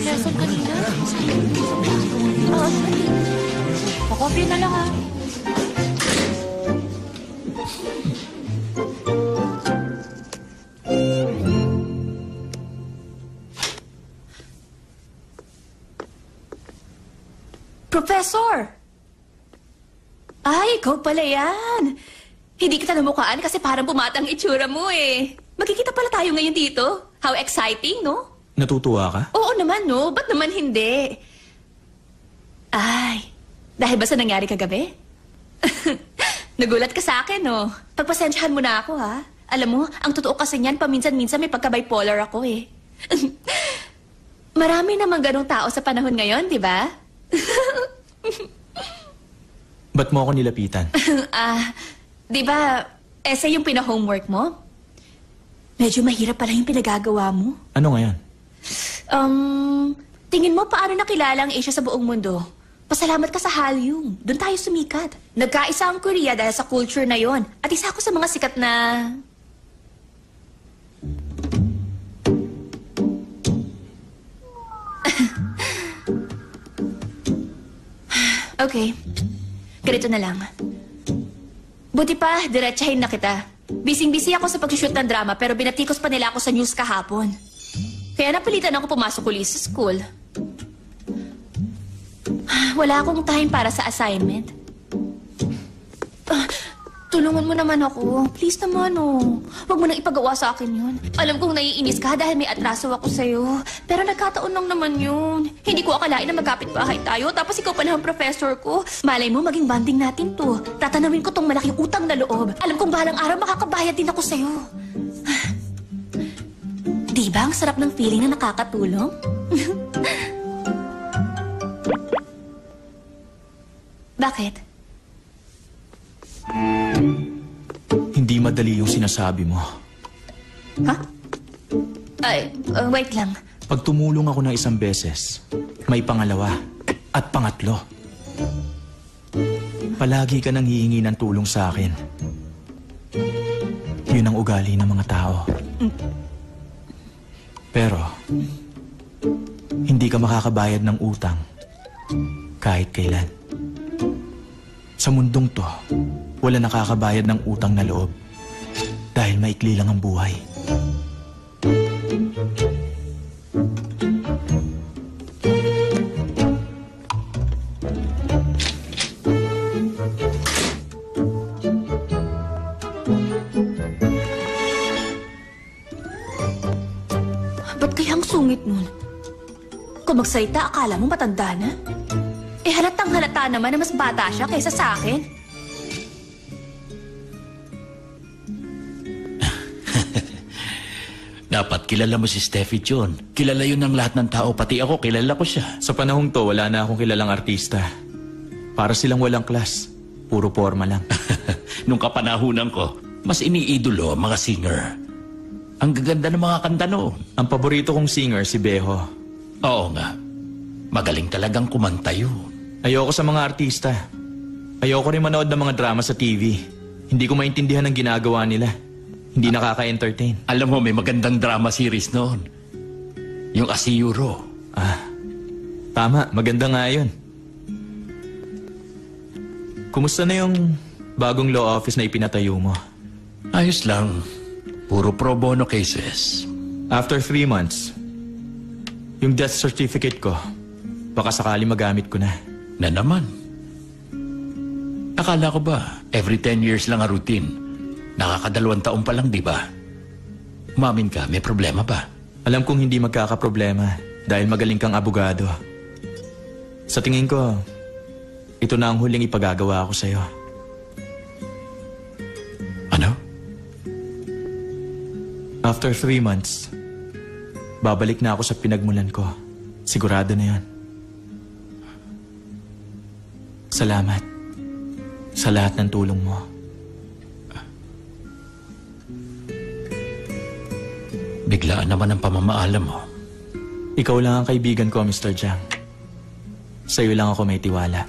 lesson kanina. Pakopya na lang, ha? Professor! Ay, ikaw pala yan. Hindi kita namukhaan kasi parang bumata ang itsura mo eh. Magkikita pala tayo ngayon dito. How exciting, no? Natutuwa ka? Oo naman, no? Ba't naman hindi? Ay, dahil ba sa nangyari kagabi? Nagulat ka sa akin, no? Pagpasensyahan mo na ako, ha? Alam mo, ang totoo kasi niyan, paminsan-minsan may pagka-bipolar ako eh. Marami namang ganong tao sa panahon ngayon, di ba? Ba't mo ako nilapitan? Di ba, essay yung pina-homework mo? Medyo mahirap pala yung pinagagawa mo. Ano ngayon? Tingin mo paano nakilala ang Asia sa buong mundo? Pasalamat ka sa Hallyu. Doon tayo sumikat. Nagkaisa ang Korea dahil sa culture na yon. At isa ako sa mga sikat na... Okay. Ganito na lang. Buti pa, diretsahin na kita. Bising-busy ako sa pag-shoot ng drama pero binatikos pa nila ako sa news kahapon. Kaya napilitan ako pumasok ulit sa school. Wala akong time para sa assignment. Tulungan mo naman ako. Please naman, oh. Huwag mo nang ipagawa sa akin yun. Alam kong naiinis ka dahil may atraso ako sa'yo. Pero nagkataon lang naman yun. Hindi ko akalain na magkapit-bahay tayo, tapos ikaw pa na ang professor ko. Malay mo, maging banding natin to. Tatanawin ko tong malaking utang na loob. Alam kong balang araw makakabayad din ako sa'yo. Di ba ang sarap ng feeling na nakakatulong? Bakit? Hindi madali yung sinasabi mo. Ha? Ay, wait lang. Pag tumulong ako ng isang beses, may pangalawa at pangatlo. Palagi ka nang hihingi ng tulong sa akin. Yun ang ugali ng mga tao. Pero, hindi ka makakabayad ng utang kahit kailan. Sa mundong to, wala nakakabayad ng utang na loob dahil maikli lang ang buhay. Ba't kaya ang sungit nun? Kung magsalita, akala mo matanda na? Eh halatang halata naman na mas bata siya kaysa sa akin. Dapat kilala mo si Steffi John. Kilala yun ng lahat ng tao, pati ako, kilala ko siya. Sa panahong to, wala na akong kilalang artista. Para silang walang class. Puro forma lang. Nung kapanahunan ko, mas iniidolo ang mga singer. Ang gaganda ng mga kanta noon. Ang paborito kong singer, si Beho. Oo nga. Magaling talagang kumanta yun. Ayoko sa mga artista. Ayoko rin manood ng mga drama sa TV. Hindi ko maintindihan ang ginagawa nila. Hindi nakaka-entertain. Alam mo, may magandang drama series noon. Yung Asiyuro. Tama. Maganda nga yun. Kumusta na yung bagong law office na ipinatayo mo? Ayos lang. Puro pro bono cases. After 3 months, yung death certificate ko, baka sakali magamit ko na. Na naman. Akala ko ba, every 10 years lang ang routine? Nakaka2 taon pa lang, di ba? Umamin ka, may problema ba? Alam kong hindi magkakaproblema dahil magaling kang abogado. Sa tingin ko, ito na ang huling ipagagawa ko sa'yo. Ano? After 3 months, babalik na ako sa pinagmulan ko. Sigurado na yan. Salamat sa lahat ng tulong mo. Biglaan naman ang pamamaalam mo. Ikaw lang ang kaibigan ko, Mr. Jiang. Sa'yo lang ako may tiwala.